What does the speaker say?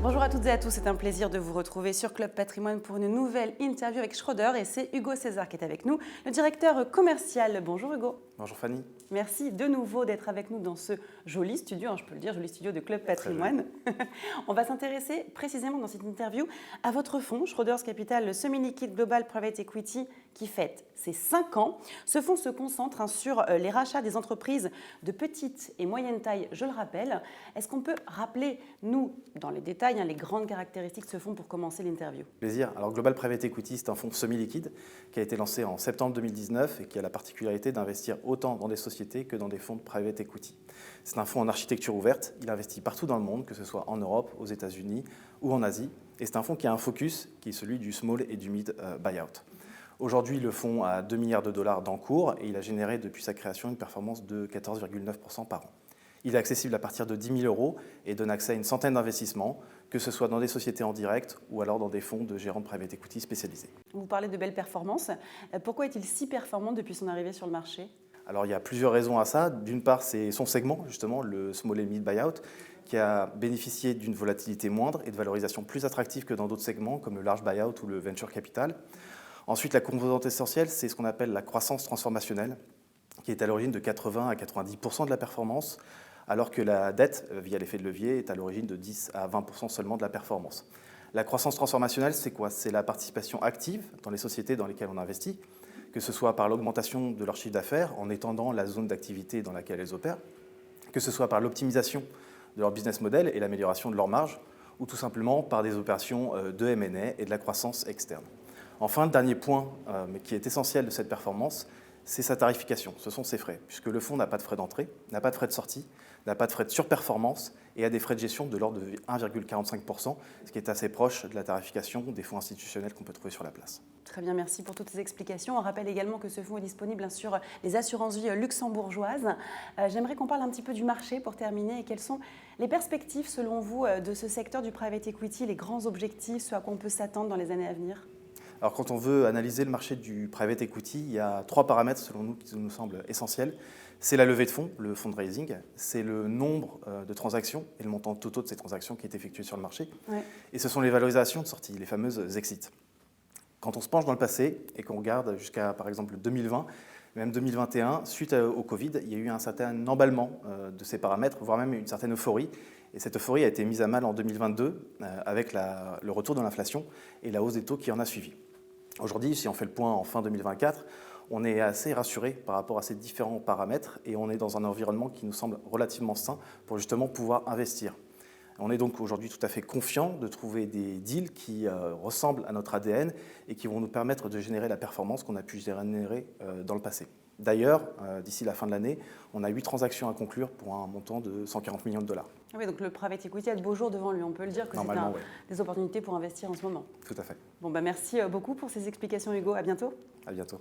Bonjour à toutes et à tous, c'est un plaisir de vous retrouver sur Club Patrimoine pour une nouvelle interview avec Schroders et c'est Hugo César qui est avec nous, le directeur commercial. Bonjour Hugo. Bonjour Fanny. Merci de nouveau d'être avec nous dans ce joli studio, je peux le dire, joli studio de Club Patrimoine. On va s'intéresser précisément dans cette interview à votre fonds, Schroders Capital, le semi-liquide Global Private Equity, qui fête ses 5 ans. Ce fonds se concentre sur les rachats des entreprises de petite et moyenne taille, je le rappelle. Est-ce qu'on peut rappeler, nous, dans les détails, les grandes caractéristiques de ce fonds pour commencer l'interview? Plaisir. Alors Global Private Equity, c'est un fonds semi-liquide qui a été lancé en septembre 2019 et qui a la particularité d'investir autant dans des sociétés que dans des fonds de private equity. C'est un fonds en architecture ouverte. Il investit partout dans le monde, que ce soit en Europe, aux États-Unis ou en Asie. Et c'est un fonds qui a un focus qui est celui du small et du mid buyout. Aujourd'hui, le fonds a 2 milliards de dollars d'encours et il a généré depuis sa création une performance de 14,9% par an. Il est accessible à partir de 10 000 euros et donne accès à une centaine d'investissements, que ce soit dans des sociétés en direct ou alors dans des fonds de gérants de private equity spécialisés. Vous parlez de belles performances. Pourquoi est-il si performant depuis son arrivée sur le marché? Alors il y a plusieurs raisons à ça. D'une part, c'est son segment, justement, le small et mid buyout, qui a bénéficié d'une volatilité moindre et de valorisation plus attractive que dans d'autres segments, comme le large buyout ou le venture capital. Ensuite, la composante essentielle, c'est ce qu'on appelle la croissance transformationnelle, qui est à l'origine de 80 à 90% de la performance, alors que la dette, via l'effet de levier, est à l'origine de 10 à 20% seulement de la performance. La croissance transformationnelle, c'est quoi? C'est la participation active dans les sociétés dans lesquelles on investit, que ce soit par l'augmentation de leur chiffre d'affaires en étendant la zone d'activité dans laquelle elles opèrent, que ce soit par l'optimisation de leur business model et l'amélioration de leur marge, ou tout simplement par des opérations de M&A et de la croissance externe. Enfin, le dernier point, mais qui est essentiel de cette performance, c'est sa tarification, ce sont ses frais, puisque le fonds n'a pas de frais d'entrée, n'a pas de frais de sortie, n'a pas de frais de surperformance et a des frais de gestion de l'ordre de 1,45%, ce qui est assez proche de la tarification des fonds institutionnels qu'on peut trouver sur la place. Très bien, merci pour toutes ces explications. On rappelle également que ce fonds est disponible sur les assurances-vie luxembourgeoises. J'aimerais qu'on parle un petit peu du marché pour terminer et quelles sont les perspectives selon vous de ce secteur du private equity, les grands objectifs, ce à quoi on peut s'attendre dans les années à venir? Alors quand on veut analyser le marché du private equity, il y a 3 paramètres selon nous qui nous semblent essentiels. C'est la levée de fonds, le fundraising, c'est le nombre de transactions et le montant total de ces transactions qui est effectué sur le marché. Ouais. Et ce sont les valorisations de sortie, les fameuses exits. Quand on se penche dans le passé et qu'on regarde jusqu'à par exemple 2020, même 2021, suite au Covid, il y a eu un certain emballement de ces paramètres, voire même une certaine euphorie. Et cette euphorie a été mise à mal en 2022 avec le retour de l'inflation et la hausse des taux qui en a suivi. Aujourd'hui, si on fait le point en fin 2024, on est assez rassuré par rapport à ces différents paramètres et on est dans un environnement qui nous semble relativement sain pour justement pouvoir investir. On est donc aujourd'hui tout à fait confiant de trouver des deals qui ressemblent à notre ADN et qui vont nous permettre de générer la performance qu'on a pu générer dans le passé. D'ailleurs, d'ici la fin de l'année, on a 8 transactions à conclure pour un montant de 140 millions de dollars. Oui, donc le private equity a de beaux jours devant lui, on peut le dire que c'est des opportunités pour investir en ce moment. Tout à fait. Bon, merci beaucoup pour ces explications Hugo, à bientôt. À bientôt.